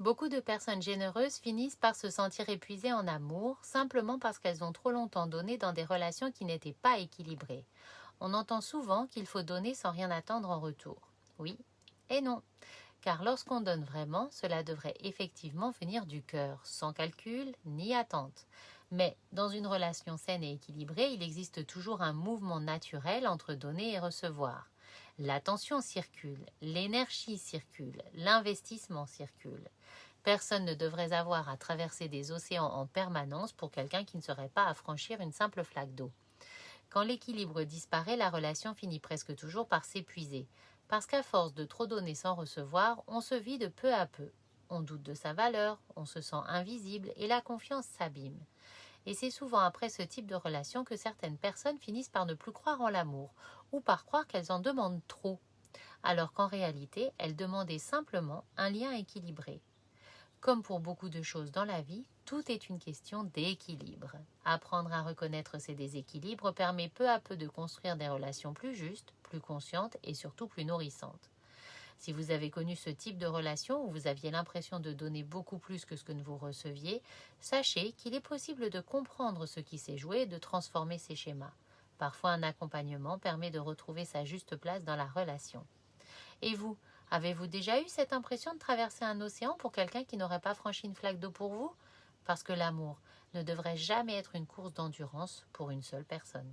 Beaucoup de personnes généreuses finissent par se sentir épuisées en amour, simplement parce qu'elles ont trop longtemps donné dans des relations qui n'étaient pas équilibrées. On entend souvent qu'il faut donner sans rien attendre en retour. Oui et non, car lorsqu'on donne vraiment, cela devrait effectivement venir du cœur, sans calcul ni attente. Mais dans une relation saine et équilibrée, il existe toujours un mouvement naturel entre donner et recevoir. L'attention circule, l'énergie circule, l'investissement circule. Personne ne devrait avoir à traverser des océans en permanence pour quelqu'un qui ne serait pas à franchir une simple flaque d'eau. Quand l'équilibre disparaît, la relation finit presque toujours par s'épuiser, parce qu'à force de trop donner sans recevoir, on se vide peu à peu. On doute de sa valeur, on se sent invisible et la confiance s'abîme. Et c'est souvent après ce type de relation que certaines personnes finissent par ne plus croire en l'amour, ou par croire qu'elles en demandent trop, alors qu'en réalité, elles demandaient simplement un lien équilibré. Comme pour beaucoup de choses dans la vie, tout est une question d'équilibre. Apprendre à reconnaître ces déséquilibres permet peu à peu de construire des relations plus justes, plus conscientes et surtout plus nourrissantes. Si vous avez connu ce type de relation où vous aviez l'impression de donner beaucoup plus que ce que vous receviez, sachez qu'il est possible de comprendre ce qui s'est joué et de transformer ces schémas. Parfois, un accompagnement permet de retrouver sa juste place dans la relation. Et vous, avez-vous déjà eu cette impression de traverser un océan pour quelqu'un qui n'aurait pas franchi une flaque d'eau pour vous? Parce que l'amour ne devrait jamais être une course d'endurance pour une seule personne.